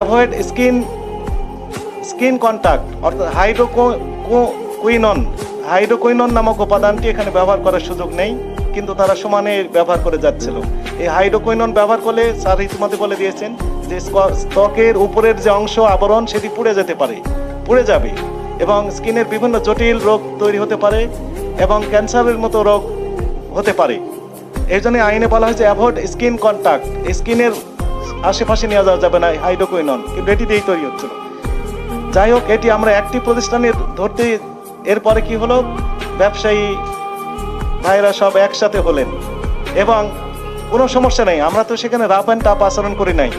Avoid skin contact অর্থাৎ hydroquinone নামক উপাদানটি এখানে ব্যবহার করার সুযোগ নেই, কিন্তু তারা সমানে ব্যবহার করে যাচ্ছিল। এই হাইড্রোকুইনন ব্যবহার করলে স্যার ইতিমধ্যে বলে দিয়েছেন যে ত্বকের উপরের যে অংশ আবরণ সেটি পুড়ে যাবে এবং স্কিনের বিভিন্ন জটিল রোগ তৈরি হতে পারে এবং ক্যান্সারের মতো রোগ হতে পারে। এই জন্য আইনে বলা হয়েছে অ্যাভয়েড স্কিন কন্ট্যাক্ট, স্কিনের আশেপাশে নিয়ে যাওয়া যাবে না হাইড্রোকুইনন, কিন্তু এটি দিয়েই তৈরি হচ্ছিল। যাই হোক, এটি আমরা একটি প্রতিষ্ঠানে ধরতে, এরপরে কি হলো, ব্যবসায়ী ভাইরা সব একসাথে হলেন এবং কোনো সমস্যা নেই। আমরা তো সেখানে রাফ অ্যান্ড টাফ আচরণ করি নাই।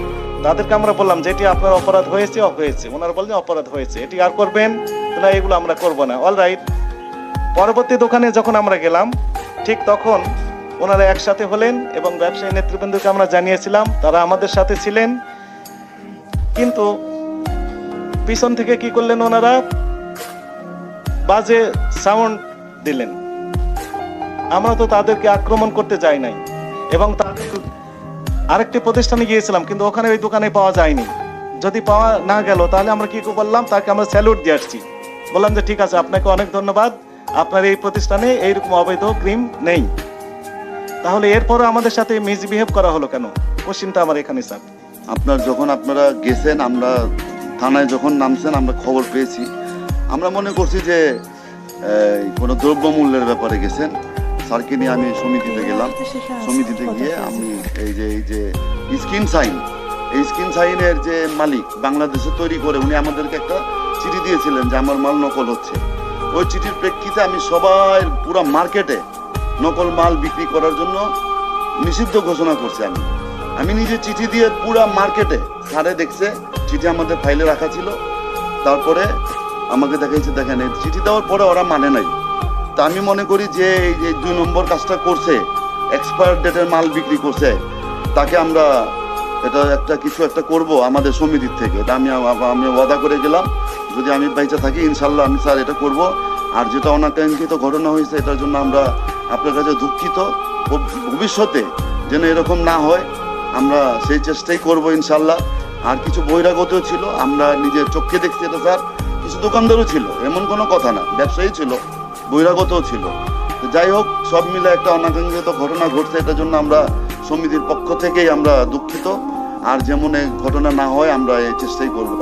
তাদেরকে আমরা বললাম যে এটি আপনার অপরাধ হয়েছে, ওনারা বললেন অপরাধ হয়েছে, এটি আর করবেন না, এগুলো আমরা করবো না। অলরাইট। পরবর্তী দোকানে যখন আমরা গেলাম ঠিক তখন ওনারা একসাথে হলেন এবং ব্যবসায়ী নেতৃবৃন্দকে আমরা জানিয়েছিলাম, তারা আমাদের সাথে ছিলেন, কিন্তু পিছন থেকে কি করলেন, ওনারা বাজে সাউন্ড দিলেন। আমরা তো তাদেরকে আক্রমণ করতে যাই নাই এবং তাদের আরেকটি প্রতিষ্ঠানে গিয়েছিলাম, কিন্তু ওখানে ওই দোকানে পাওয়া যায়নি। যদি পাওয়া না গেল তাহলে আমরা কি করলাম, তাকে আমরা স্যালুট দিয়ে আসছি, বললাম যে ঠিক আছে, আপনাকে অনেক ধন্যবাদ, আপনার এই প্রতিষ্ঠানে এইরকম অবৈধ ক্রিম নেই। তাহলে এরপরও আমাদের সাথে মিসবিহেভ করা হলো কেন? কোশ্চিনটা আমার এখানে স্যার। আপনারা গেছেন, আমরা থানায় যখন নামছেন আমরা খবর পেয়েছি, আমরা মনে করছি যে কোনো দ্রব্যমূল্যের ব্যাপারে গেছেন। স্যারকে নিয়ে আমি সমিতিতে গেলাম। সমিতিতে গিয়ে আমি এই যে স্কিন সাইনের যে মালিক বাংলাদেশে তৈরি করে, উনি আমাদেরকে একটা চিঠি দিয়েছিলেন যে আমার মাল নকল হচ্ছে। ওই চিঠির প্রেক্ষিতে আমি সবাই পুরো মার্কেটে নকল মাল বিক্রি করার জন্য নিষিদ্ধ ঘোষণা করছি। আমি নিজে চিঠি দিয়ে পুরো মার্কেটে, স্যারে দেখছে চিঠি আমাদের ফাইলে রাখা ছিল, তারপরে আমাকে দেখাইছে, দেখেন এই চিঠি দেওয়ার পরে ওরা মানে নাই। তা আমি মনে করি যে এই যে 2 নম্বর কাজটা করছে, এক্সপায়ার ডেটের মাল বিক্রি করছে, তাকে আমরা কিছু একটা করব আমাদের সমিতির থেকে। এটা আমি ওয়াদা করে গেলাম, যদি আমি বাইচা থাকি ইনশাল্লাহ আমি স্যার এটা করব। আর যেটা অনাকাঙ্ক্ষিত ঘটনা হয়েছে এটার জন্য আমরা আপনার কাছে দুঃখিত। ভবিষ্যতে যেন এরকম না হয় আমরা সেই চেষ্টাই করব ইনশাল্লাহ। আর কিছু বহিরাগতও ছিল, আমরা নিজের চোখে দেখছি এটা স্যার। কিছু দোকানদারও ছিল, এমন কোনো কথা না, ব্যবসায়ী ছিল, বহিরাগতও ছিল। যাই হোক, সব মিলে একটা অনাকাঙ্ক্ষিত ঘটনা ঘটছে, এটার জন্য আমরা সমিতির পক্ষ থেকেই আমরা দুঃখিত। আর যেমন এই ঘটনা না হয় আমরা এই চেষ্টাই করব।